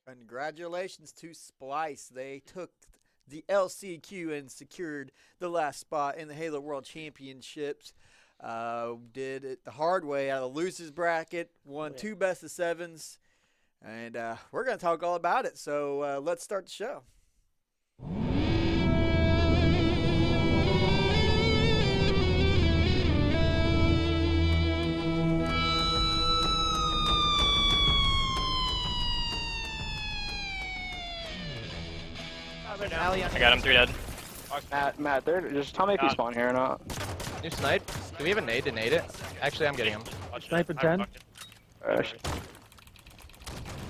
Congratulations to Splice. They took the LCQ and secured the last spot in the Halo World Championships. Did it the hard way out of the losers bracket, won two best of sevens, and we're going to talk all about it. So let's start the show. I got him, 3 dead. Matt, just tell me if you spawn here or not. You snipe? Do we have a nade to nade it? Actually, I'm getting him. Sniper 10.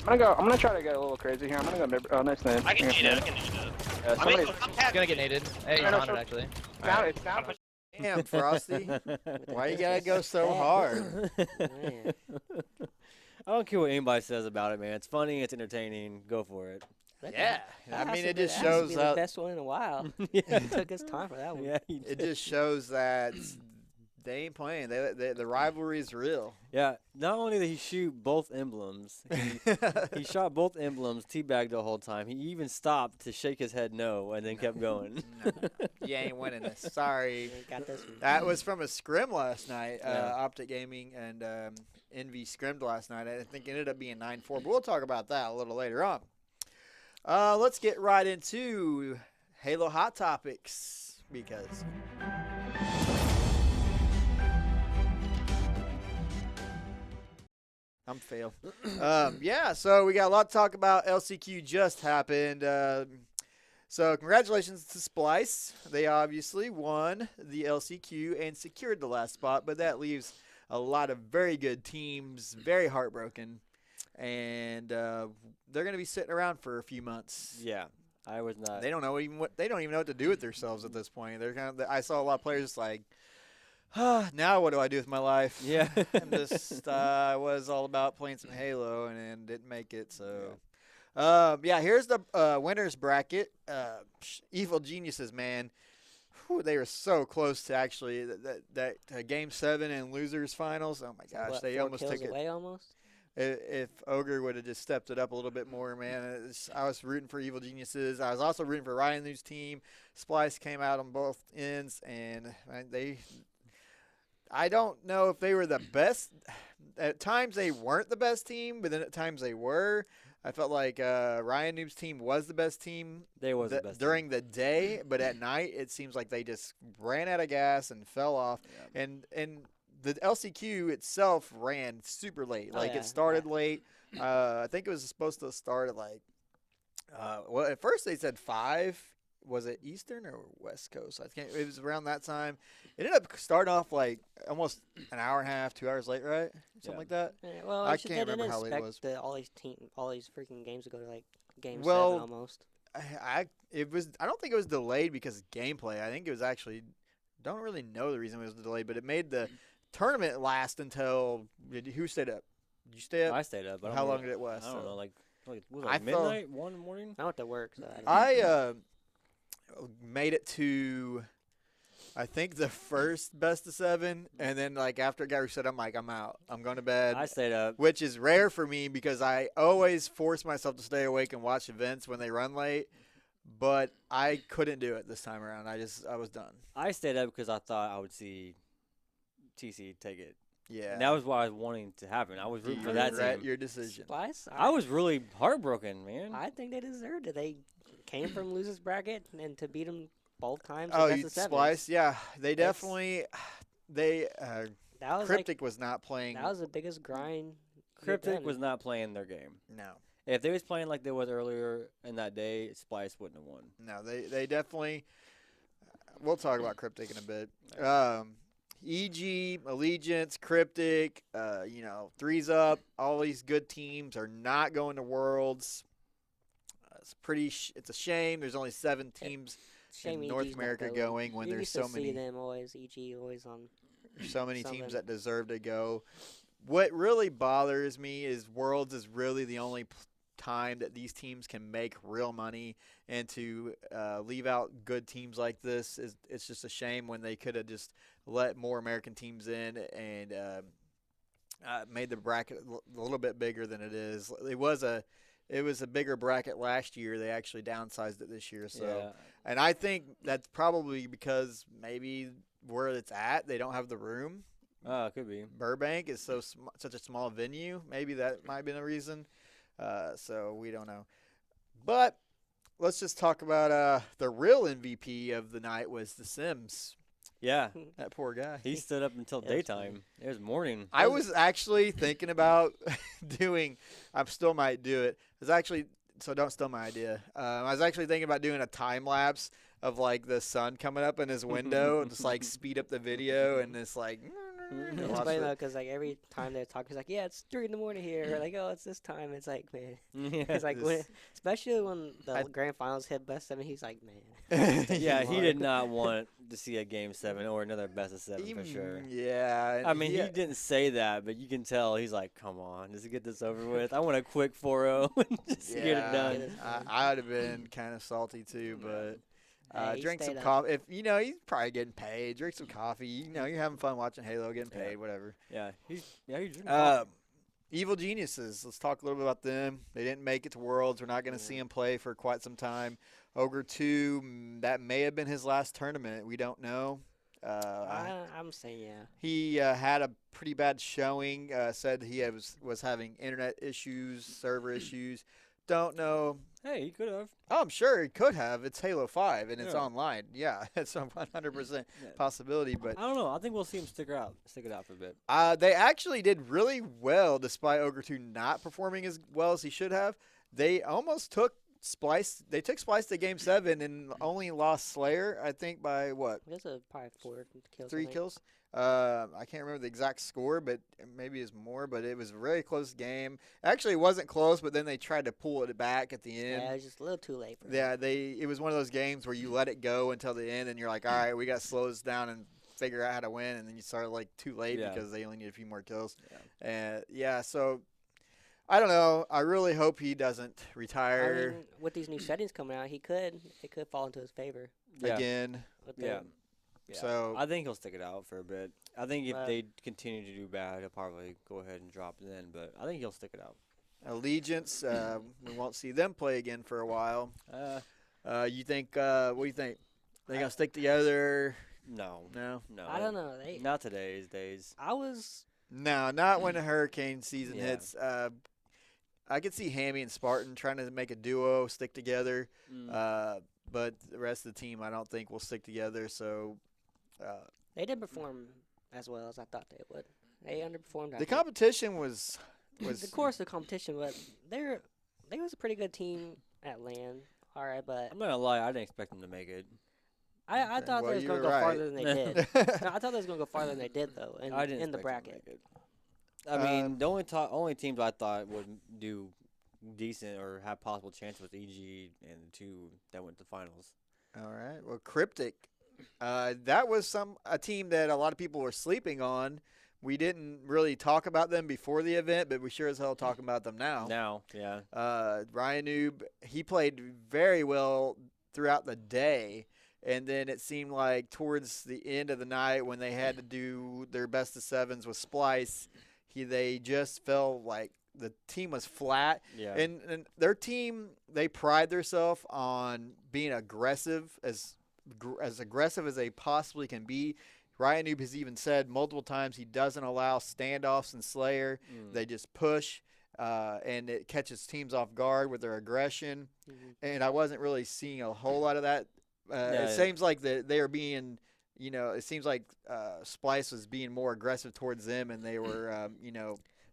I'm gonna try to get a little crazy here. I'm gonna go mid. Oh, nice nade. I can need it. Yeah, somebody's He's gonna get naded. Hey, he's on it actually. down. It's down. Damn, Frosty. Why you got to go so hard? Man. I don't care what anybody says about it, man. It's funny, it's entertaining. Go for it. Yeah. I That mean, has it to just be- that has to shows be how the best one in a while. Yeah. It took his time for that one. it just shows that they ain't playing. The rivalry is real. Yeah, not only did he shoot both emblems, he shot both emblems, teabagged the whole time. He even stopped to shake his head no and then kept going. No, you ain't winning this. Sorry. Ain't got this one. That was from a scrim last night. Yeah. Optic Gaming and Envy scrimmed last night. I think it ended up being 9-4, but we'll talk about that a little later on. Let's get right into Halo Hot Topics because I'm fail. Yeah, so we got a lot to talk about. LCQ just happened. So congratulations to Splice. They obviously won the LCQ and secured the last spot, but that leaves a lot of very good teams very heartbroken. And they're going to be sitting around for a few months. Yeah, I was not. They don't know even what to do with themselves at this point. They're kind of. I saw a lot of players like, now what do I do with my life? Yeah. I'm just was all about playing some Halo and didn't make it. So, yeah, here's the winners bracket. Evil Geniuses, man. Whew, they were so close to actually that Game 7 and losers finals. Oh my gosh, they almost took it away almost. If Ogre would have just stepped it up a little bit more, man. I was rooting for Evil Geniuses. I was also rooting for Ryan New's team. Splice came out on both ends, and I don't know if they were the best. At times they weren't the best team, but then at times they were. I felt like Ryan Noob's team was the best team. They was the best during the day, but at night it seems like they just ran out of gas and fell off. Yeah. And the LCQ itself ran super late. It started late. I think it was supposed to start at well, at first they said 5. Was it Eastern or West Coast? I think it was around that time. It ended up starting off like almost an hour and a half, 2 hours late, right? Something like that. Yeah, well, I can't remember how late it was. All these freaking games to go to like game 7 Well, almost. I don't think it was delayed because of gameplay. I think it was actually don't really know the reason it was delayed, but it made the tournament last until who stayed up? Did you stay up? I stayed up. But How long did it last? I don't know, like was it I midnight, 1 in the morning? I went to work, so I made it to I think the first best of 7, and then like after it got reset, I'm like, I'm out. I'm going to bed. I stayed up. Which is rare for me because I always force myself to stay awake and watch events when they run late. But I couldn't do it this time around. I was done. I stayed up because I thought I would see TC take it. Yeah. And that was what I was wanting to happen. I was rooting for that regret team. your decision. Splice, I was really heartbroken, man. I think they deserved it. They came from losers bracket, and to beat them both times. Oh, best you of 7. Splice? Yeah, they That's- definitely. That was Cryptic was not playing. that was the biggest grind. they've Cryptic done. was not playing their game. No, If they was playing like they was earlier in that day, Splice wouldn't have won. no, they definitely. We'll talk about Cryptic in a bit. EG, Allegiance, Cryptic, Threes Up, all these good teams are not going to Worlds. It's a shame. There's only 7 teams Shame in North EG's not America going when you there's used so to see many them always. EG always on. teams something. that deserve to go. What really bothers me is Worlds is really the only time that these teams can make real money, and to leave out good teams like this it's just a shame when they could have just let more American teams in and made the bracket a little bit bigger than it is. It was a it was a bigger bracket last year. They actually downsized it this year. So, Yeah. and I think that's probably because maybe where it's at, they don't have the room. Oh, it could be. Burbank is such a small venue. Maybe that might be the reason. So we don't know. But let's just talk about the real MVP of the night was the Sims. Yeah. That poor guy. He stood up until Yeah, it's daytime. It was morning. I was actually thinking about doing. I still might do it. It's actually so don't steal my idea. I was actually thinking about doing a time lapse of like the sun coming up in his window and just like speed up the video and just like. and It's watch funny it. though, because like every time they're talking, it's like, yeah, it's 3 in the morning here. Or like, oh, it's this time. It's like, man, Yeah. it's like This- especially when the I- grand finals hit best 7. He's like, man, Yeah, he Mark. did not want to see a game 7 or another best of 7 for Even- sure. Yeah. I mean, yeah. he didn't say that, but you can tell he's like, "Come on, just get this over with. I want a quick 4-0 and just get it done." I'd have been kind of salty too, but Hey, he drink some stayed up. coffee. If he's probably getting paid. Drink some coffee. You're having fun watching Halo, getting Yeah. paid, whatever. Yeah, he's drinking Uh, coffee. Evil Geniuses. Let's talk a little bit about them. They didn't make it to Worlds. We're not going to see him play for quite some time. Ogre 2, that may have been his last tournament. We don't know. I'm saying yeah. He had a pretty bad showing. Said he was having internet issues, server issues. Don't know. Hey, he could have. Oh, I'm sure he could have. It's Halo 5 and it's Yeah. online. Yeah, it's a 100% Yeah. possibility. But I don't know. I think we'll see him stick it out for a bit. they actually did really well despite Ogre 2 not performing as well as he should have. They almost took Splice. They took Splice to Game 7 and only lost Slayer, I think, by what? It was probably 4 kills. I 3 think. kills? I can't remember the exact score, but maybe it's more. But it was a very close game. Actually, it wasn't close, but then they tried to pull it back at the end. Yeah, it was just a little too late for him. Yeah, it was one of those games where you let it go until the end, and you're like, all right, we got to slow this down and figure out how to win, and then you start like too late Yeah. because they only need a few more kills. And so I don't know. I really hope he doesn't I retire mean, with these new settings coming out, it could fall into his favor. Yeah. again. With Yeah. the- Yeah. So- I think he'll stick it out for a bit. I think if But- they continue to do bad, he'll probably go ahead and drop then. But I think he'll stick it out. Allegiance, we won't see them play again for a while. You think? What do you think? They gonna stick together? No, No, no. I don't know. Not today's days. I was no, not when the hurricane season Yeah. hits. I could see Hammy and Spartan trying to make a duo, stick together. But the rest of the team, I don't think will stick together. So they didn't perform as well as I thought they would. They underperformed. I the think. competition was Of course, the competition, but they was a pretty good team at LAN. All right, but I'm not gonna lie. I didn't expect them to make it. I thought Well, they was you gonna were go right. farther than they did. No, I thought they was gonna go farther than they did though. I didn't In the expect them to bracket. make it. I mean, the only teams I thought would do decent or have possible chance was EG and the 2 that went to finals. All right. Well, Cryptic, that was a team that a lot of people were sleeping on. We didn't really talk about them before the event, but we sure as hell talking about them now. Now, yeah. Ryan Noob, he played very well throughout the day, and then it seemed like towards the end of the night when they had to do their best of sevens with Splice, they just felt like the team was flat. Yeah. And their team, they pride themselves on being aggressive, as aggressive as they possibly can be. Ryan Noob has even said multiple times he doesn't allow standoffs in Slayer. They just push, and it catches teams off guard with their aggression. And I wasn't really seeing a whole lot of that. It seems like they are being, it seems like Splice was being more aggressive towards them, and they were,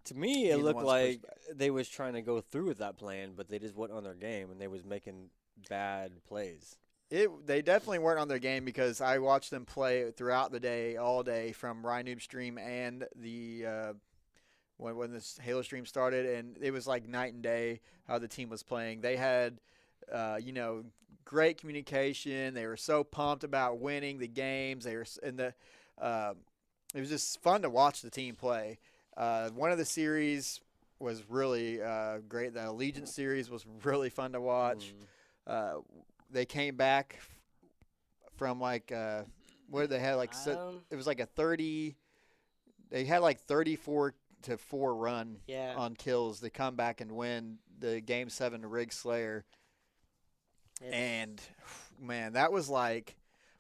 To me, it being the looked ones like pushed they was trying to go through with that plan, but they just went on their game and they was making bad plays. They definitely weren't on their game because I watched them play throughout the day, all day, from Ryan Noob stream and the when this Halo stream started, and it was like night and day how the team was playing. They had, great communication. They were so pumped about winning the games. They were it was just fun to watch the team play. One of the series was really great. The Allegiance series was really fun to watch. They came back from where they had it was like a 30. They had like 34 to 4 run Yeah. on kills to come back and win the Game 7 to Rig Slayer. It's- And, man, that was like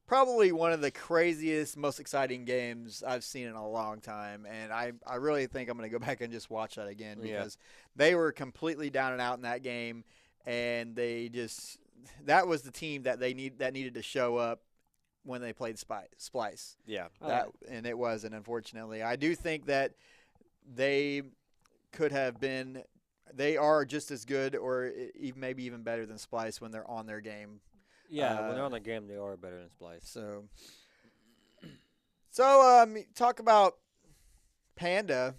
probably one of the craziest, most exciting games I've seen in a long time. And I really think I'm going to go back and just watch that again because they were completely down and out in that game. And they just – that was the team that needed to show up when they played Splice. Yeah. And it wasn't, unfortunately. I do think that they could have been – they are just as good or even maybe even better than Splice when they're on their game. Yeah, when they're on the game, they are better than Splice. So talk about Panda.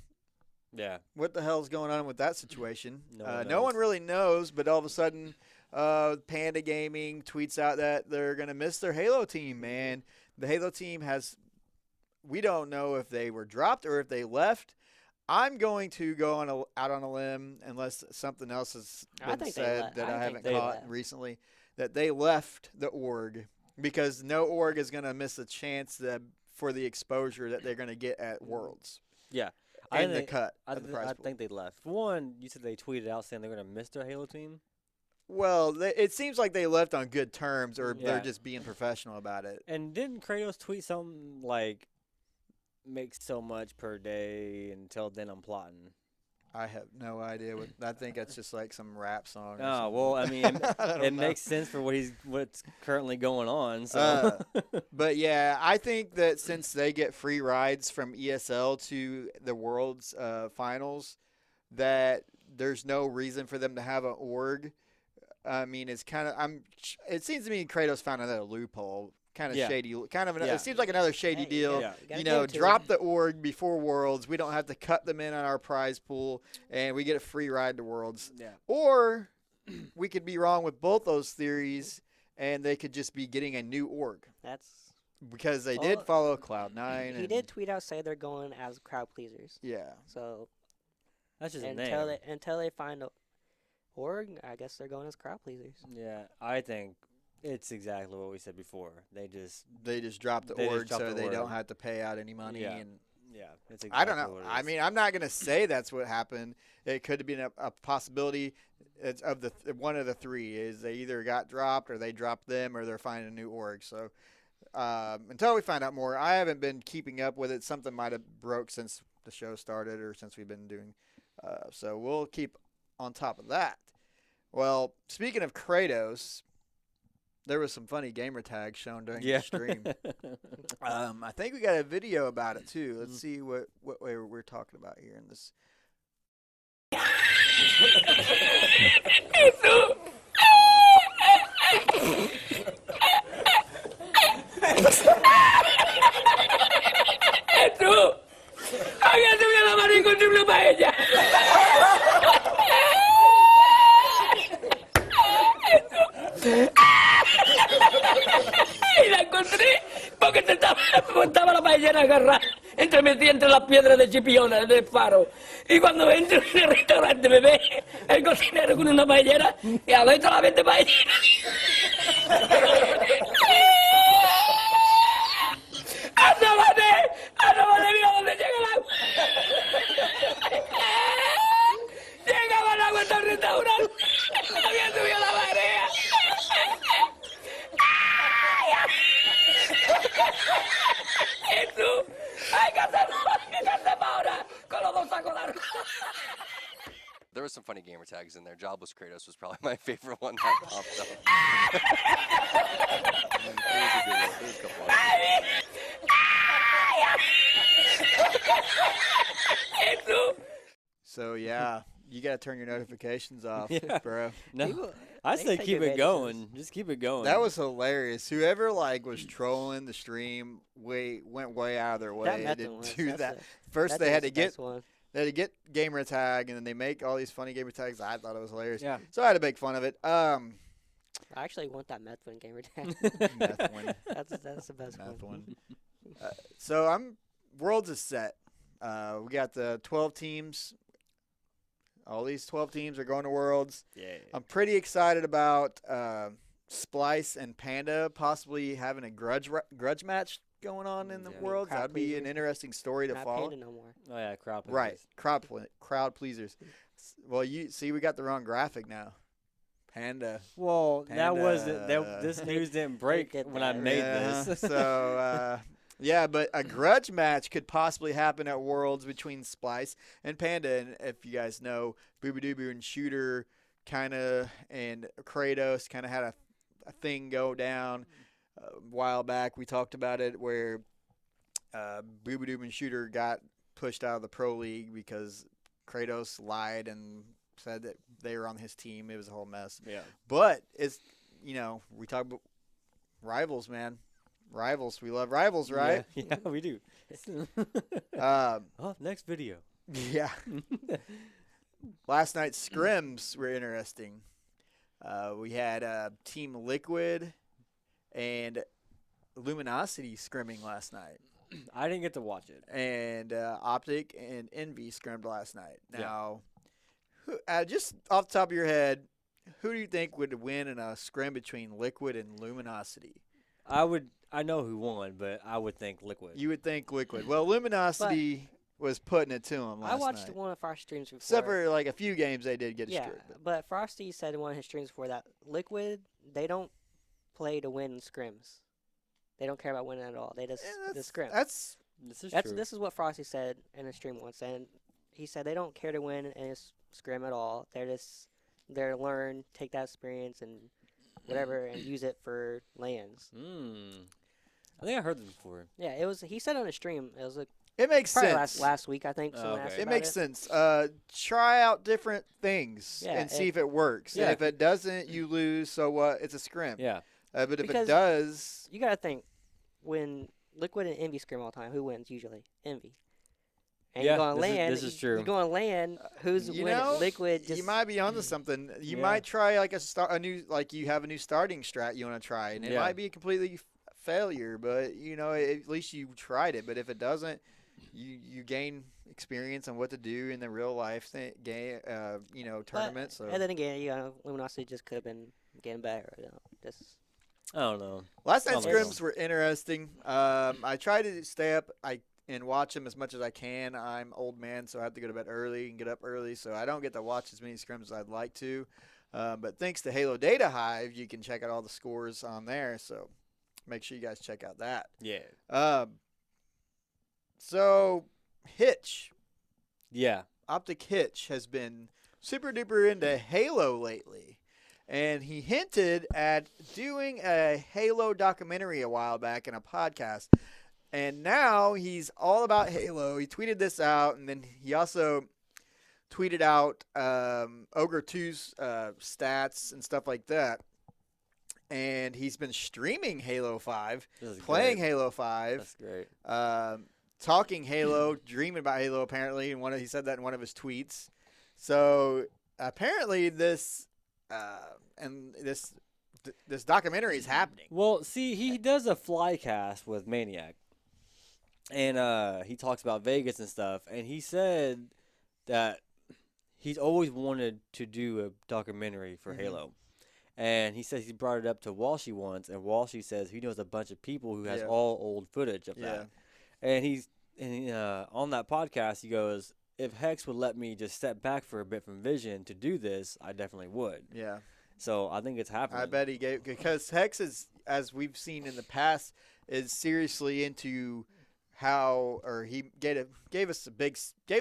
Yeah. What the hell's going on with that situation? No one one really knows, but all of a sudden Panda Gaming tweets out that they're going to miss their Halo team, man. The Halo team we don't know if they were dropped or if they left. I'm going to go out on a limb, unless something else has been said that I haven't caught recently, that they left the org because no org is going to miss a chance for the exposure that they're going to get at Worlds. Yeah. And the cut of the prize I pool. think they left. One, you said they tweeted out saying they're going to miss their Halo team. Well, it seems like they left on good terms, or they're just being professional about it. And didn't Kratos tweet something like, make so much per day, until then I'm plotting? I have no idea. I think that's just like some rap song. Or Oh, something. well, I mean, it makes sense for what's currently going on. So, but yeah, I think that since they get free rides from ESL to the World's finals, that there's no reason for them to have an org. I mean, it's kind of it seems to me Kratos found another loophole. Kind of shady. It seems like another shady deal. Yeah. Drop the org before Worlds. We don't have to cut them in on our prize pool, and we get a free ride to Worlds. Yeah. Or we could be wrong with both those theories, and they could just be getting a new org because they did follow Cloud9. He did tweet out say they're going as crowd pleasers. Yeah. So that's just a name. Until they find a org, I guess they're going as crowd pleasers. Yeah, I think it's exactly what we said before. They just drop the org so they don't have to pay out any money. Yeah. And that's exactly I don't know. what it I is. mean, I'm not going to say that's what happened. It could have been a possibility. It's of one of the three is they either got dropped or they dropped them or they're finding a new org. So until we find out more, I haven't been keeping up with it. Something might have broke since the show started or since we've been doing. So we'll keep on top of that. Well, speaking of Kratos, there was some funny gamer tags shown during the stream. I think we got a video about it too. Let's see what way we're talking about here in this. Y la encontré porque estaba la paellera agarrada metida entre las piedras de Chipiona del faro. Y cuando entro en el restaurante me ve el cocinero con una paellera y a ver toda la vez de paellera. ¡Asómate, mira dónde llega el agua! Llegaba el agua hasta el restaurante, había subido la marea. ¡Jesús! ¡Hay que hacer ahora! Con los dos sacos de arroz. There was some funny gamer tags in there. Jobless Kratos was probably my favorite one that popped up. It was a good one. There was a couple others. So yeah, you gotta turn your notifications off, bro. No, I say keep it going. Just keep it going. That was hilarious. Whoever was trolling the stream went way out of their way to do that. First, they had to get gamer tag, and then they make all these funny gamer tags. I thought it was hilarious. Yeah. So I had to make fun of it. I actually want that meth one gamer tag. Meth one. That's the best Meth one. So Worlds is set. We got the 12 teams. All these 12 teams are going to Worlds. Yeah. I'm pretty excited about Splice and Panda possibly having a grudge match going on in the Yeah. world. Crowd That'd be an pleasers. interesting story to Not follow. Panda no more. Oh yeah, crowd Right, pleasers. crowd pleasers. Well, you see, we got the wrong graphic now. Panda. Well, that wasn't Panda. that. This They- news didn't break did when I that. made Yeah, this. so, yeah, but a grudge match could possibly happen at Worlds between Splice and Panda. And if you guys know, Boobadoober and Shooter and Kratos kind of had a thing go down a while back. We talked about it where Boobadoober and Shooter got pushed out of the Pro League because Kratos lied and said that they were on his team. It was a whole mess. Yeah. But it's, we talk about rivals, man. Rivals. We love rivals, right? Yeah, we do. Um, Oh, next video. yeah. Last night's scrims were interesting. We had Team Liquid and Luminosity scrimming last night. I didn't get to watch it. And Optic and Envy scrimmed last night. Yeah. Now, just off the top of your head, who do you think would win in a scrim between Liquid and Luminosity? I know who won, but I would think Liquid. You would think Liquid. Well, Luminosity was putting it to him last I watched night. one of our streams before. Except for like a few games they did get yeah, destroyed. but Frosty said in one of his streams before that Liquid, they don't play to win scrims. They don't care about winning at all. They just the scrim. That's This is That's true. this is what Frosty said in a stream once, and he said they don't care to win in a scrim at all. They're just there to learn, take that experience, and whatever, and use it for lands. I think I heard this before. Yeah, it was. He said on a stream. It was like it makes probably sense. last week, I think. Oh, Someone okay. asked It about makes it. sense. Try out different things Yeah, and see if it works. Yeah. And if it doesn't, you lose. So what? It's a scrim. Yeah. But if it Because- does, You gotta think when Liquid and Envy scrim all the time. Who wins usually? Envy. And Yeah, you go on this is- land. this is true. You go on land. Who's you winning? know, Liquid. Just you might be onto something. You Yeah. might try like a new, like you have a new starting strat you want to try, and it Yeah. might be a completely failure. But at least you tried it. But if it doesn't, you gain experience on what to do in the real life game, tournament. So And then again, Luminosity just could have been getting better. Just I don't know. last night's Oh, my scrims were interesting. I try to stay up and watch them as much as I can. I'm old man, so I have to go to bed early and get up early, so I don't get to watch as many scrims as I'd like to. But thanks to Halo Data Hive, you can check out all the scores on there. So make sure you guys check out that. Yeah. So Hitch, Yeah. Optic Hitch, has been super duper into Halo lately. And he hinted at doing a Halo documentary a while back in a podcast. And now he's all about Halo. He tweeted this out, and then he also tweeted out Ogre 2's stats and stuff like that. And he's been streaming Halo 5, This is playing great. Halo 5. That's great. Talking Halo, dreaming about Halo. Apparently, he said that in one of his tweets. So apparently, this documentary is happening. Well, see, he does a fly cast with Maniac, and he talks about Vegas and stuff. And he said that he's always wanted to do a documentary for Halo. And he says he brought it up to Walshy once, and Walshy says he knows a bunch of people who has Yeah. all old footage of Yeah. that. And on that podcast, he goes, if Hex would let me just step back for a bit from Vision to do this, I definitely would. Yeah. So I think it's happening. I bet he gave, because Hex is, as we've seen in the past, is seriously into he gave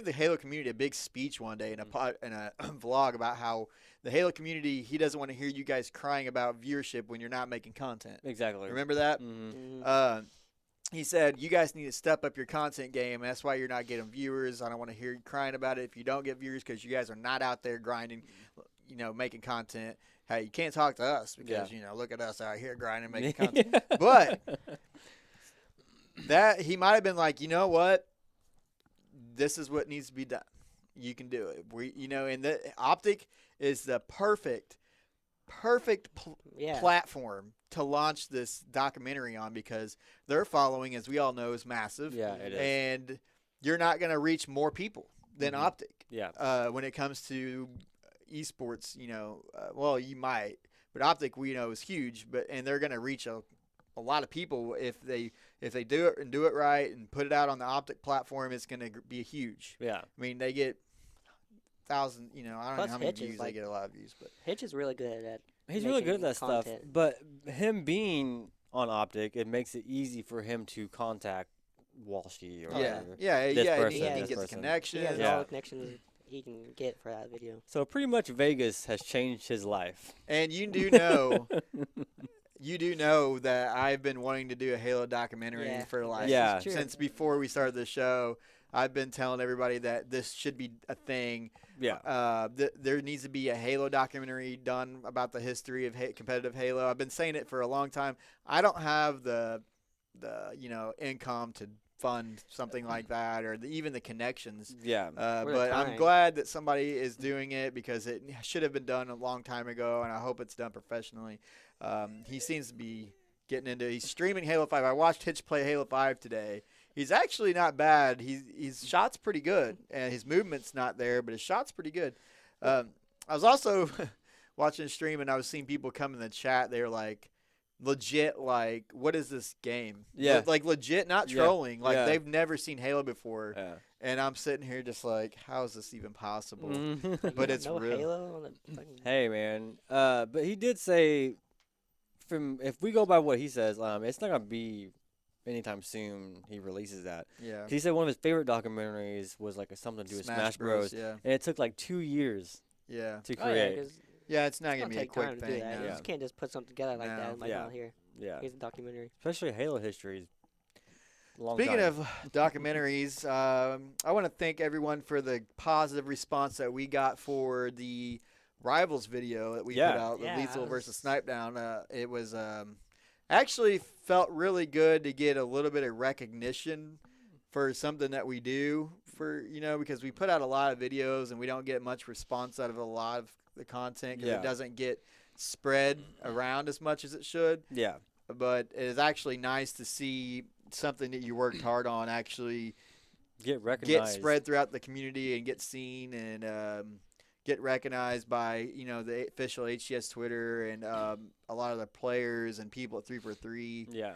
the Halo community a big speech one day in a vlog about how the Halo community, he doesn't want to hear you guys crying about viewership when you're not making content. Exactly. Remember that? Mhm. He said, you guys need to step up your content game. That's why you're not getting viewers. I don't want to hear you crying about it if you don't get viewers, because you guys are not out there grinding, making content. Hey, you can't talk to us because, look at us out here grinding, making content. But that he might have been like, you know what? This is what needs to be done. You can do it. And the Optic is the perfect platform to launch this documentary on, because their following, as we all know, is massive. Yeah, it is. And you're not going to reach more people than Optic. Yeah. When it comes to esports, well, you might, but Optic we know is huge, and they're going to reach a a lot of people if they do it and do it right and put it out on the Optic platform. It's going to be huge. Yeah. I mean, they get thousand. You know, I don't Plus know how many Hitch is views like- they get. A lot of views, but Hitch is really good at. He's really good at making that stuff. content. But him being on Optic, it makes it easy for him to contact Walshy or yeah, whatever. yeah, This yeah. person, He can this get the person. connection. He has Yeah. all the connections he can get for that video. So pretty much Vegas has changed his life. And you do know, that I've been wanting to do a Halo documentary Yeah. for like Yeah. True. since before we started the show. I've been telling everybody that this should be a thing. Yeah. There needs to be a Halo documentary done about the history of competitive Halo. I've been saying it for a long time. I don't have the income to fund something like that, or even the connections. Yeah. Or the But I'm time. glad that somebody is doing it because it should have been done a long time ago, and I hope it's done professionally. He seems to be getting into. He's streaming Halo 5. I watched Hitch play Halo 5 today. He's actually not bad. His shot's pretty good, and his movement's not there, but his shot's pretty good. I was also watching a stream, and I was seeing people come in the chat. They were like, legit, like, what is this game? Yeah. Like legit, not Yeah. trolling. Like Yeah. they've never seen Halo before. Yeah. And I'm sitting here just like, how is this even possible? Mhm. But it's no real. Halo on the fucking. Hey man, but he did say, if we go by what he says, it's not gonna be anytime soon. He releases that. Yeah. He said one of his favorite documentaries was like something to do with Smash Bros. Yeah. And it took like 2 years Yeah. to Oh, yeah, create. 'cause Yeah, it's not it's gonna be a take quick time to thing. do that. no. You just can't just put something together like No. that. And like, Yeah. oh, here, Yeah, here's a documentary. especially Halo history. Is long Speaking time. of documentaries, I want to thank everyone for the positive response that we got for the Rivals video that we Yeah. put out, the Yeah, Lethal that versus was- Snipe Down. It was actually felt really good to get a little bit of recognition for something that we do because we put out a lot of videos and we don't get much response out of a lot of the content because Yeah. it doesn't get spread around as much as it should. Yeah, But it is actually nice to see something that you worked hard on actually get recognized. get spread throughout the community and get seen and get recognized by the official HCS Twitter and a lot of the players and people at 343. Yeah,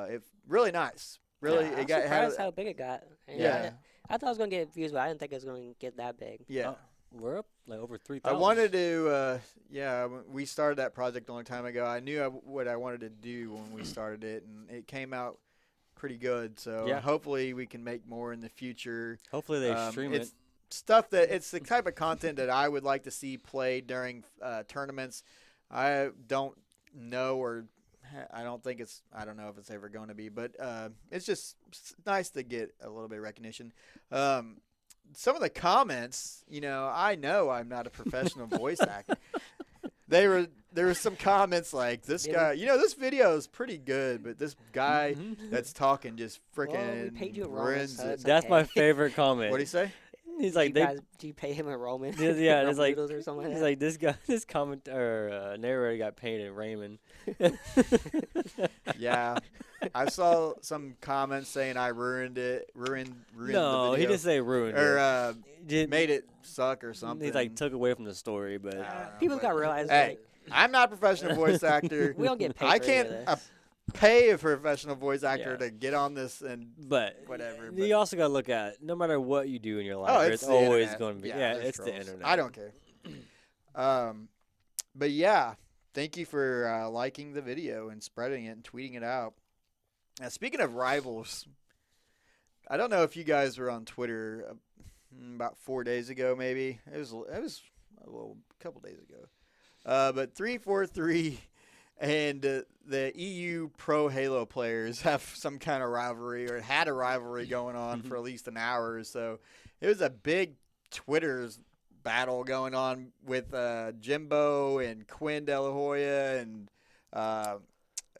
It's really nice. Really, Yeah, I it was got surprised how big it got. And Yeah. I thought I was gonna get views, but I didn't think it was gonna get that big. yeah. Oh, we're up like over 3,000. I wanted to, when we started that project a long time ago. I knew what I wanted to do when we started it, and it came out pretty good. So Yeah. hopefully we can make more in the future. Hopefully they stream it's it. it's the type of content that I would like to see played during tournaments. I don't know I don't know if it's ever going to be, but it's just nice to get a little bit of recognition. Some of the comments, I know I'm not a professional voice actor. There were some comments like this guy, this video is pretty good, but this guy that's talking just freaking we paid you a Roman, ruins so it. it's That's my okay. favorite comment. What do you say? He's like, do you pay him a Roman? Yeah, it's like- Noodles or something he's like like this comment or narrator got paid in Raymond. Yeah, I saw some comments saying I ruined the No, video. he didn't say ruined or it. He made it suck or something. He like took away from the story, but I don't know, that. People but- got to realize, Hey, like, I'm not a professional voice actor. we don't get paid I for can't any of this. pay a professional voice actor Yeah. to get on this and whatever. But, you also got to look at no matter what you do in your life, oh, there's it's the always internet. going to be there's it's the trolls. internet. I don't care. But yeah, thank you for liking the video and spreading it and tweeting it out. Now, speaking of rivals, I don't know if you guys were on Twitter about 4 days ago, maybe. It was a couple days ago. But 343 and the EU Pro Halo players have some kind of rivalry or had a rivalry going on for at least an hour or so. It was a big Twitter battle going on with Jimbo and Quinn De La Hoya and a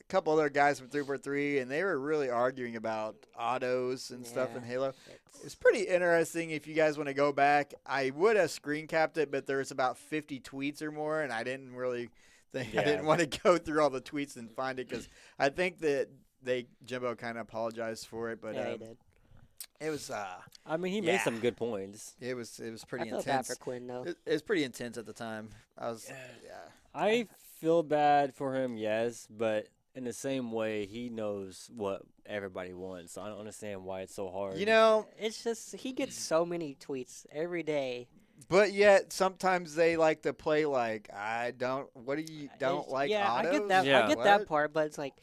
couple other guys from 343, and they were really arguing about autos and stuff in Yeah. Halo. It's pretty interesting if you guys want to go back. I would have screen capped it, but there's about 50 tweets or more, and I didn't really think I didn't want to go through all the tweets and find it because I think that Jimbo kind of apologized for it, but Yeah, he did. it was I mean, he Yeah. made some good points. it was pretty I felt bad intense. for Quinn, though. It was pretty intense at the time. I was I feel bad for him, yes, but in the same way, he knows what everybody wants. So I don't understand why it's so hard. You know, It's just he gets so many tweets every day. but yet sometimes they like to play like what do you don't It's- like yeah, autos? I get that. Yeah. I get What? that part, but it's like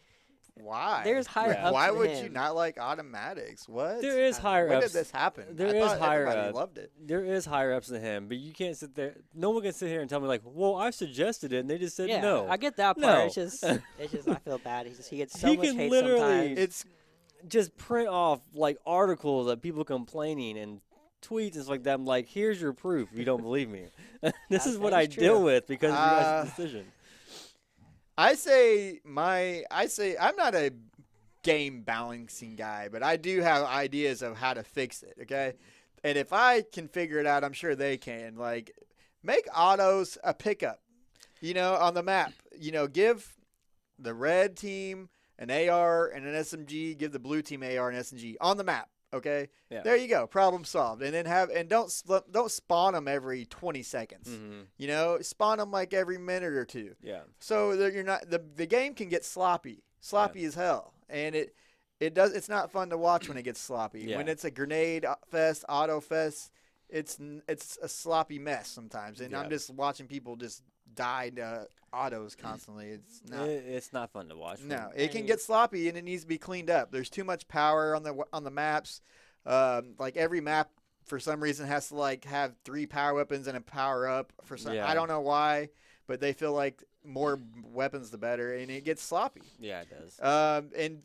Why? there's higher Yeah. ups Why than would him. you not like automatics? What? There is higher When ups. did this happen? There I is thought higher everybody up. loved it. There is higher ups than him, but you can't sit there. No one can sit here and tell me like, "Well, I suggested it," and they just said Yeah, no. I get that part. No. It's just I feel bad. He gets so He much can hate literally- sometimes. It's Just print off like articles of people complaining and tweets and stuff like that. I'm like, here's your proof. If you don't believe me. This is what that I is deal true. with because of your guys' decision. I say I'm not a game balancing guy, but I do have ideas of how to fix it, okay? And if I can figure it out, I'm sure they can. Like, make autos a pickup, on the map. Give the red team an AR and an SMG, give the blue team AR and SMG on the map, okay? Yeah. There you go, problem solved. And then don't spawn them every 20 seconds. Mm-hmm. Spawn them like every minute or two. Yeah. So that you're not the game can get sloppy as hell, and it's not fun to watch when it gets sloppy. Yeah. When it's a grenade fest, auto fest, it's a sloppy mess sometimes, and Yeah. I'm just watching people just die to autos constantly. It's not fun to watch. No, it can get sloppy and it needs to be cleaned up. There's too much power on the maps. Like every map for some reason has to like have 3 power weapons and a power up for some. Yeah. I don't know why, but they feel like more weapons the better, and it gets sloppy. Yeah, it does. And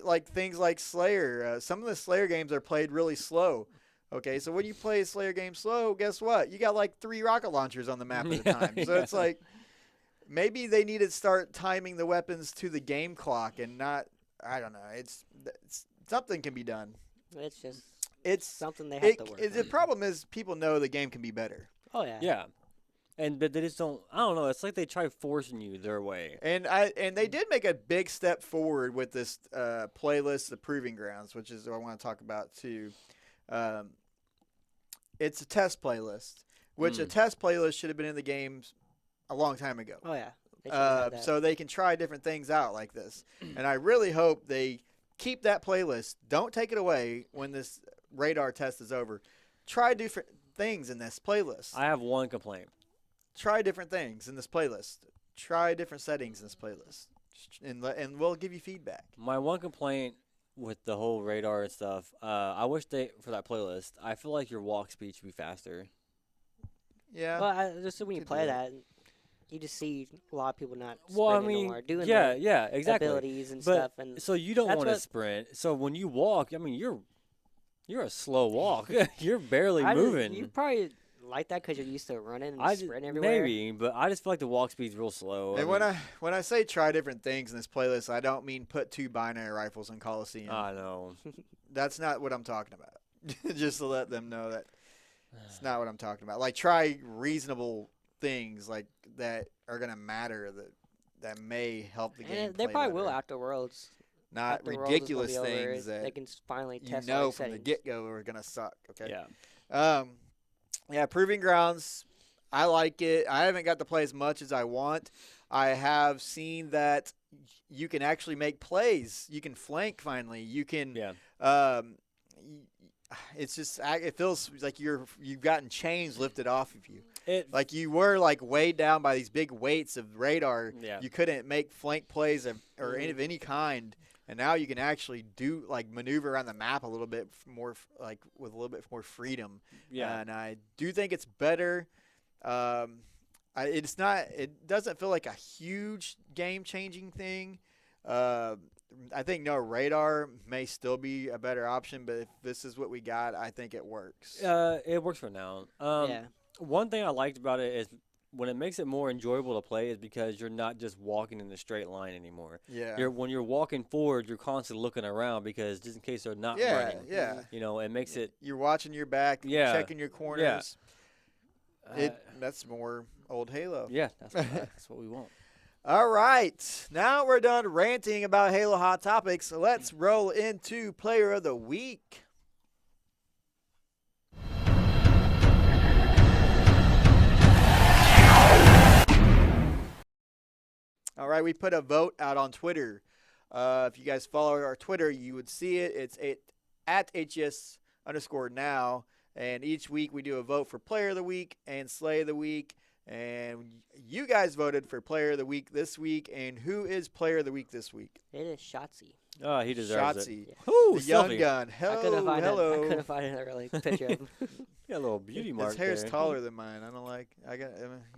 like things like Slayer, some of the Slayer games are played really slow. Okay, so when you play a Slayer game slow, guess what? You got like 3 rocket launchers on the map at a time. So it's like maybe they need to start timing the weapons to the game clock and not. I don't know. It's something can be done. It's something they have to work The on. problem is people know the game can be better. Oh yeah. Yeah. But they just don't. I don't know. It's like they try forcing you their way. And they did make a big step forward with this playlist, the Proving Grounds, which is what I want to talk about too. It's a test playlist, which a test playlist should have been in the games a long time ago. Oh yeah. They should have had that. So they can try different things out like this. And I really hope they keep that playlist. Don't take it away when this radar test is over. Try different things in this playlist. I have one complaint. Try different things in this playlist. Try different settings in this playlist. And we'll give you feedback. My one complaint with the whole radar and stuff, I wish for that playlist, I feel like your walk speed should be faster. Yeah. Well, just when you Could play do that, you just see a lot of people not Well, I sprinting mean, or doing yeah, their exactly. abilities and But stuff. And so you don't that's want to what- sprint. So when you walk, I mean, you're a slow walk. You're barely moving. You probably like that because you're used to running and I just, sprinting everywhere. maybe, but I just feel like the walk speed's real slow. And when I say try different things in this playlist, I don't mean put 2 binary rifles in Coliseum. I know. That's not what I'm talking about. Just to let them know that it's not what I'm talking about. Like try reasonable things like that are gonna matter that may help the game. And they play probably will better. after Worlds. Not After Worlds is gonna ridiculous be over, things they that can finally you test know all from the settings. get go are gonna suck. Okay. Yeah. Yeah, Proving Grounds, I like it. I haven't got to play as much as I want. I have seen that you can actually make plays. You can flank finally. You can. Yeah. It's just it feels like you've gotten chains lifted off of you. Like you were like weighed down by these big weights of radar. Yeah. You couldn't make flank plays of any kind. And now you can actually do like maneuver around the map a little bit more, like with a little bit more freedom. Yeah. And I do think it's better. It's not. It doesn't feel like a huge game-changing thing. I think no radar may still be a better option, but if this is what we got, I think it works. It works for now. Yeah. One thing I liked about it is when it makes it more enjoyable to play is because you're not just walking in a straight line anymore. Yeah. When you're walking forward, you're constantly looking around because just in case they're not Yeah. running. Yeah. You know, it makes it. You're watching your back. Yeah. Checking your corners. Uh, That's more old Halo. Yeah, that's what we want. All right. Now we're done ranting about Halo Hot Topics. So let's roll into Player of the Week. All right, we put a vote out on Twitter. If you guys follow our Twitter, you would see it. It's at HCS_now. And each week we do a vote for Player of the Week and Slay of the Week. And you guys voted for Player of the Week this week. And who is Player of the Week this week? It is Shotzi. Oh, he deserves Shotzi. it. Ooh, The young selfie. gun. I couldn't find Hello. I couldn't find a really picture of him. Got a little beauty mark His hair's there. taller than mine. I don't like.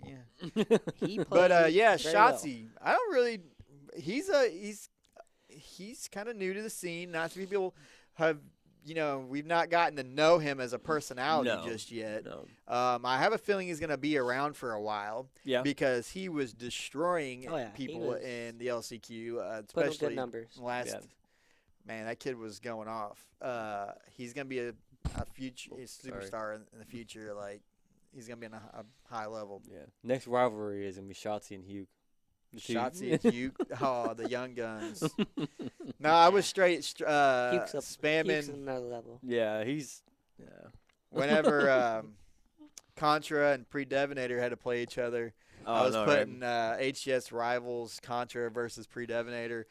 Yeah. He played But yeah, very well. Shotzi. I don't really. He's kind of new to the scene. Not too many people have. We've not gotten to know him as a personality just yet. No. I have a feeling he's going to be around for a while. Yeah. Because he was destroying Oh, yeah, he people was in the LCQ, putting especially good numbers. last. Yeah. Man, that kid was going off. He's going to be a future superstar in the future. Like, he's going to be on a high level. Yeah. Next rivalry is gonna be Shotzi and Hugh. Shotzi and Hugh. Oh, the young guns. No, I was straight Huke's spamming another level. Yeah, he's. Yeah. whenever Contra and Predevinator had to play each other. I was putting HCS rivals Contra versus Predevinator.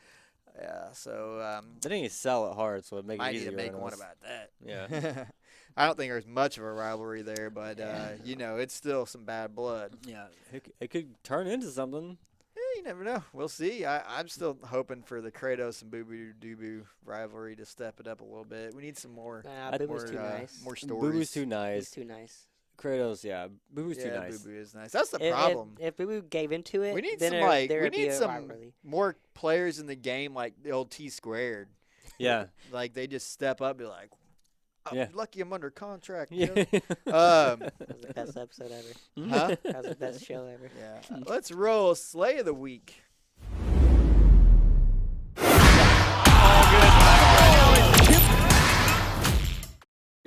Yeah, so They didn't sell it hard, so it make I it need easier. to make on one us. about that. Yeah. I don't think there's much of a rivalry there, but it's still some bad blood. Yeah. It could turn into something. You never know. We'll see. I'm still hoping for the Kratos and Boo Boo Doo rivalry to step it up a little bit. We need some more. Nah, Boo Boo's too nice. More stories. Boo Boo's too He's nice. too nice. Kratos, yeah. Boo Boo's too Yeah, nice. Boo Boo is nice. That's the problem. If Boo Boo gave into it, We need then some there we would be need a some rivalry. more players in the game like the old T squared. Yeah. Like they just step up and be like, I'm Yeah. lucky I'm under contract. Yeah. Know? That was the best episode ever. Huh? That was the best show ever. Yeah. Let's roll Slay of the Week.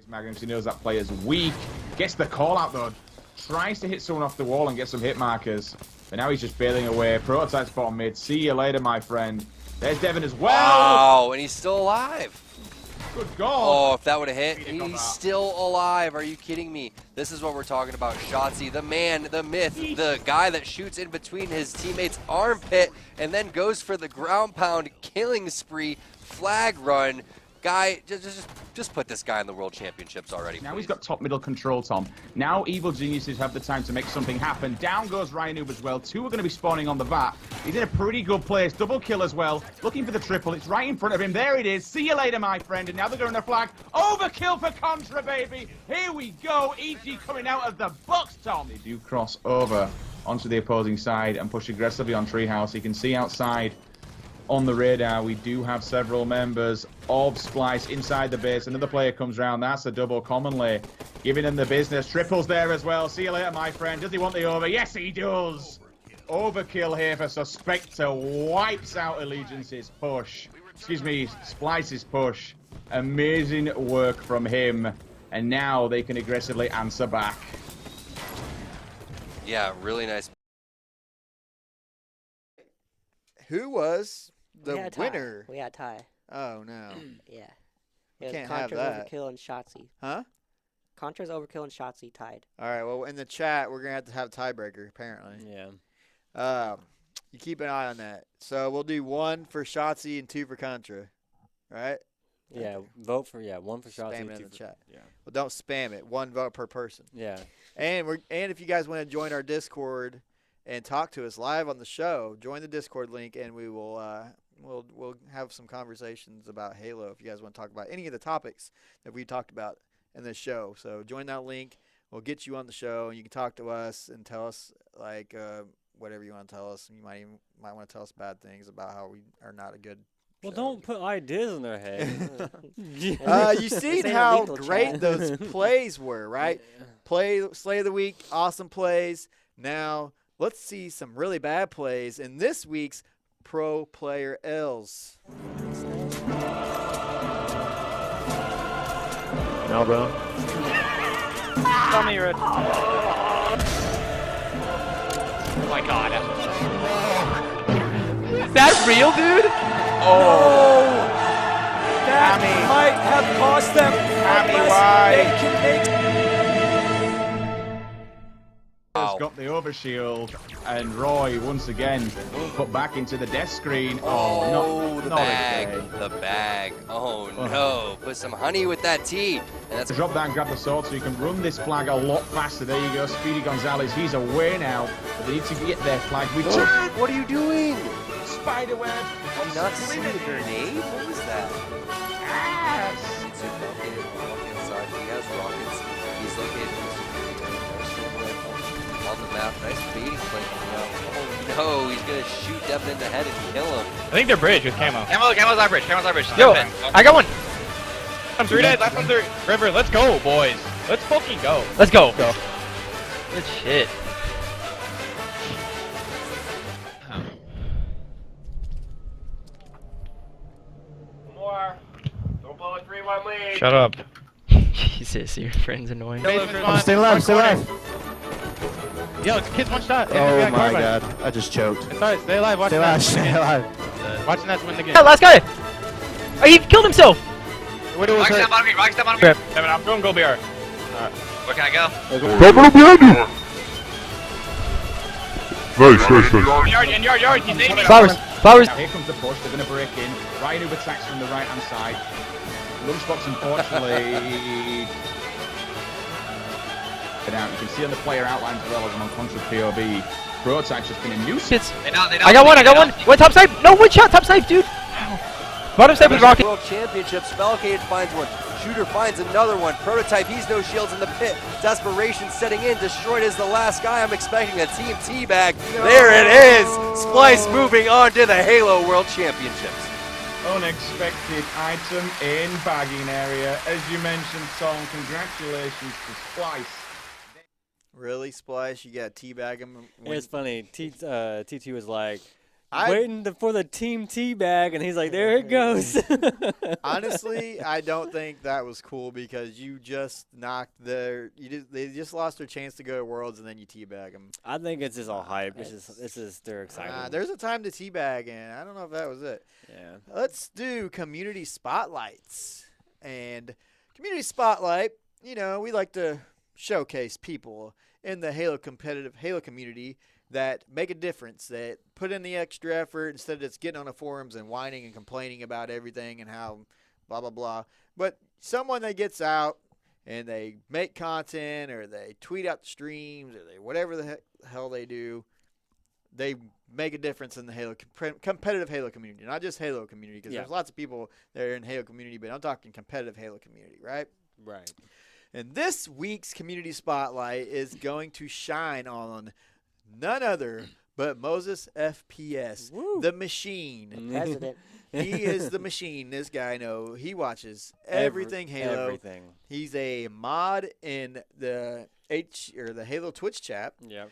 Magnus, he knows that player's weak. Gets the call out though. Tries to hit someone off the wall and get some hit markers. But now he's just bailing away. Prototype's bottom mid. See you later, my friend. There's Devin as well. Wow, and he's still alive. Good goal. Oh, if that would have hit, He got he's that. still alive. Are you kidding me? This is what we're talking about. Shotzi, the man, the myth, the guy that shoots in between his teammate's armpit and then goes for the ground pound killing spree, flag run. Guy, just put this guy in the World Championships already. Now please. he's got top middle control, Tom. Now Evil Geniuses have the time to make something happen. Down goes Ryanoob as well. Two are going to be spawning on the VAT. He's in a pretty good place. Double kill as well. Looking for the triple. It's right in front of him. There it is. See you later, my friend. And now they're going to flag. Overkill for Contra, baby. Here we go. EG coming out of the box, Tom. They do cross over onto the opposing side and push aggressively on Treehouse. You can see outside on the radar, we do have several members of Splice inside the base. Another player comes round. That's a double commonly. Giving them the business. Triples there as well. See you later, my friend. Does he want the over? Yes, he does. Overkill here for Suspector. Wipes out Allegiance's push. Excuse me, Splice's push. Amazing work from him. And now they can aggressively answer back. Yeah, really nice. Who was We the had a tie. winner? We had a tie. Oh no. Yeah. It was Can't have Contra's that. Overkill and Shotzi. Huh? Contra's Overkill and Shotzi tied. All right. Well, in the chat, we're gonna have a tiebreaker apparently. Yeah. You keep an eye on that. So we'll do 1 for Shotzi and 2 for Contra. Right? Yeah. Vote for one for Shotzi. Spam it two in the for- chat. Yeah. Well, don't spam it. 1 vote per person. Yeah. And if you guys want to join our Discord and talk to us live on the show, join the Discord link, and we will we'll have some conversations about Halo. If you guys want to talk about any of the topics that we talked about in this show, so join that link. We'll get you on the show, and you can talk to us and tell us like whatever you want to tell us. You might want to tell us bad things about how we are not a good. Well, show. don't put ideas in their head. You seen ain't how illegal, great Chad. those plays were, right? Slay of the week, awesome plays. Now let's see some really bad plays in this week's Pro Player L's. No, bro. Tell me you're Oh my god. Is that real, dude? That might have cost them. Why? Wow. Got the overshield, and Roy once again put back into the death screen. Oh, the not bag. again. The bag. Oh, no. Put some honey with that tea. And that's Drop that and grab the sword so you can run this flag a lot faster. There you go, Speedy Gonzalez. He's away now. But they need to get their flag returned. What are you doing? Spiderweb. Did you not see the grenade? What was that? Yes. He's located on the left-hand side. He has rockets. He's located on the map. Nice baiting play coming out. Oh, no. He's going to shoot Devin in the head and kill him. I think they're bridge with camo. Camo's our bridge. Yo, I got one. I'm 3 dead. Last one's 3. River, let's go, boys. Let's fucking go. Let's go. Good shit. More. Don't blow a 3-1 lead. Shut up. Jesus, your friend's annoying. Stay alive, stay alive. Yo, kids, one shot. Oh my god, I just choked. It's alright, stay alive. Watch Stay alive, stay alive. Watching that win the game. Yeah, last guy. Oh, he killed himself. Widow was hurt. Rock step on me. Crap. Devin, I'm going go BR. Where can I go? Yard. He's aiming. Flowers. Now here comes the push. They're going to break in. Ryan Uber attacks from the right-hand side. Lunchbox, unfortunately. Out. You can see on the player outline as well as an unconscious POV. Prototype's just been a nuisance. They know. I got one. One top snipe. No, one shot top snipe, dude. Bottom snipe with rocket. World Championship. Spellcade finds one. Shooter finds another one. Prototype, he's no shields in the pit. Desperation setting in. Destroyed is the last guy. I'm expecting a team teabag. There it is. Splice moving on to the Halo World Championships. Unexpected item in bagging area. As you mentioned, Tom, congratulations to Splice. Really, Splash? You got teabag him? It's funny. T2 was like, waiting for the team teabag, and he's like, there it goes. Honestly, I don't think that was cool because you just knocked they just lost their chance to go to Worlds, and then you teabag them. I think it's just all hype. It's just they're excited. There's a time to teabag, and I don't know if that was it. Yeah. Let's do community spotlights. And community spotlight, we like to showcase people in the Halo community that make a difference, that put in the extra effort instead of just getting on the forums and whining and complaining about everything and how blah, blah, blah. But someone that gets out and they make content or they tweet out the streams or they whatever the hell they do, they make a difference in the competitive Halo community, not just Halo community, because there's lots of people that are in Halo community, but I'm talking competitive Halo community, right? Right. And this week's community spotlight is going to shine on none other but Moses FPS, the machine. President. He is the machine. This guy, he watches everything Halo. Everything. He's a mod in the Halo Twitch chat. Yep.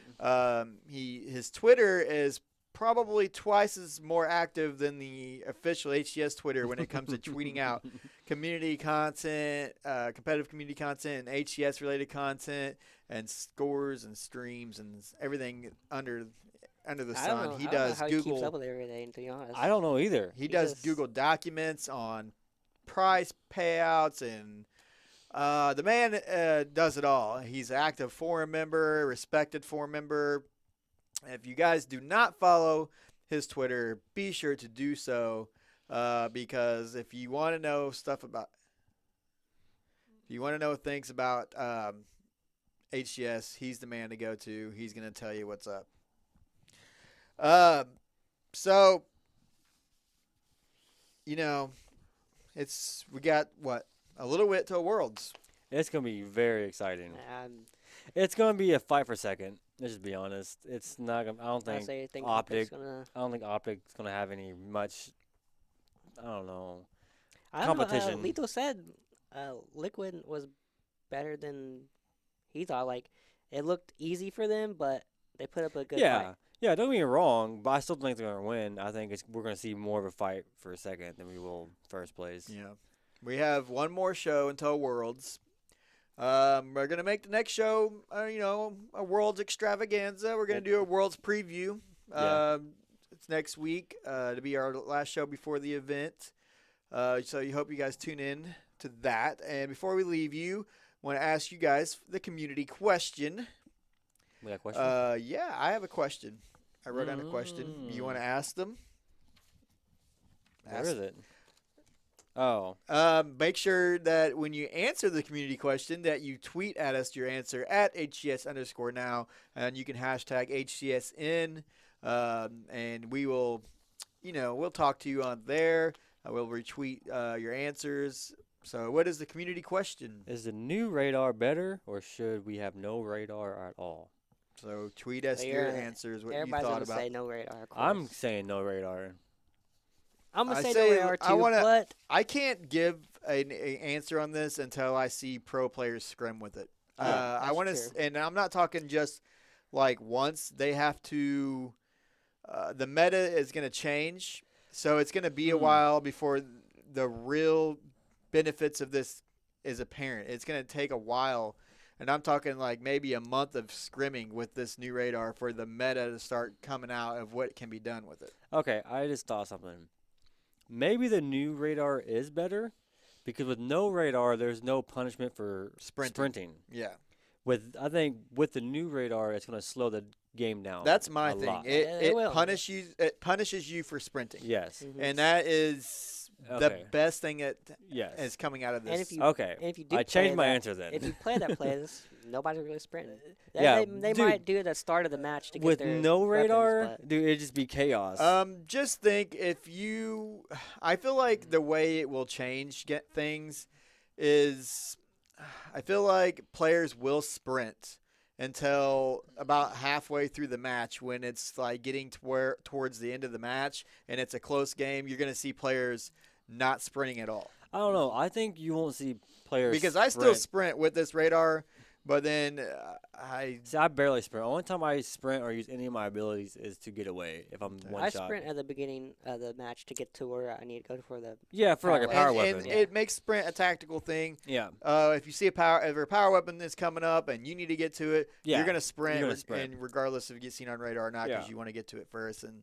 His Twitter is probably twice as more active than the official HCS Twitter when it comes to tweeting out community content, competitive community content, and HCS related content, and scores and streams and everything under the sun. He does how Google. He keeps up with everything, to be honest. I don't know either. He does Google documents on prize payouts, and the man does it all. He's an active forum member, respected forum member. If you guys do not follow his Twitter, be sure to do so, because if you want to know things about HCS, he's the man to go to. He's going to tell you what's up. So, we got a little bit to Worlds. It's gonna be very exciting. It's gonna be a fight for second. Let's just be honest. It's not gonna. I don't think Optic. I don't think Optic's gonna have any much. I don't know. Competition. Lito said Liquid was better than he thought. Like, it looked easy for them, but they put up a good fight. Yeah, don't get me wrong, but I still think they're going to win. I think we're going to see more of a fight for a second than we will first place. Yeah. We have one more show until Worlds. We're going to make the next show, a Worlds extravaganza. We're going to do a Worlds preview. It's next week to be our last show before the event. So you hope you guys tune in to that. And before we leave you, I want to ask you guys the community question. We got a question? Yeah, I have a question. I wrote down a question. You want to ask them? Where is it? Oh. Make sure that when you answer the community question that you tweet at us your answer at HCS_now, and you can hashtag HCSN, and we will, we'll talk to you on there. We'll retweet your answers. So what is the community question? Is the new radar better, or should we have no radar at all? So tweet us your answers, what you thought about. Everybody's going to say no radar, of course. I'm saying no radar. I'm going to say no radar too, but I can't give an answer on this until I see pro players scrim with it. I want to, and I'm not talking just like once. They have to. The meta is going to change, so it's going to be a while before the real benefits of this is apparent. It's going to take a while, and I'm talking like maybe a month of scrimming with this new radar for the meta to start coming out of what can be done with it. Okay, I just thought something. Maybe the new radar is better because with no radar, there's no punishment for sprinting. Yeah. I think with the new radar, it's going to slow the game down. That's my thing. Lot. It punishes you for sprinting. Yes. And that is the best thing that is coming out of this. And if you, okay. And if you do I changed my that, answer then. If you play that plays, nobody's really sprinting. Yeah, they might do it at the start of the match to get with their no weapons, radar, but dude, it'd just be chaos. Just think I feel like the way it will change things is I feel like players will sprint until about halfway through the match when it's like getting towards the end of the match and it's a close game. You're going to see players not sprinting at all. I don't know. I think you won't see players because I still sprint with this radar, but then I barely sprint. The only time I sprint or use any of my abilities is to get away if I'm one shot. I sprint at the beginning of the match to get to where I need to go for the for like a power weapon. And it makes sprint a tactical thing. Yeah. If you see if a power weapon is coming up and you need to get to it, you're gonna sprint. And regardless if you get seen on radar or not, because you want to get to it first, and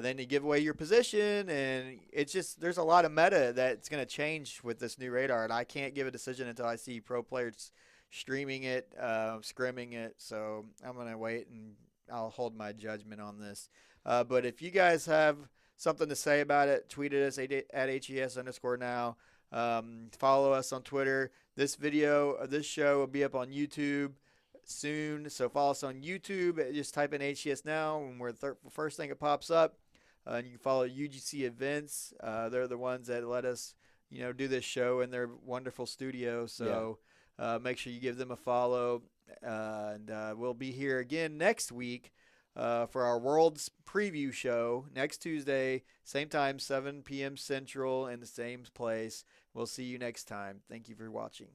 then you give away your position, and it's just there's a lot of meta that's gonna change with this new radar, and I can't give a decision until I see pro players streaming it, scrimming it. So I'm going to wait and I'll hold my judgment on this. But if you guys have something to say about it, tweet at us at HCS_now. Follow us on Twitter. This show will be up on YouTube soon. So follow us on YouTube. Just type in HCS Now and we're the first thing that pops up. And you can follow UGC Events. They're the ones that let us, do this show in their wonderful studio. So make sure you give them a follow, and we'll be here again next week for our Worlds preview show next Tuesday, same time, 7 p.m. Central in the same place. We'll see you next time. Thank you for watching.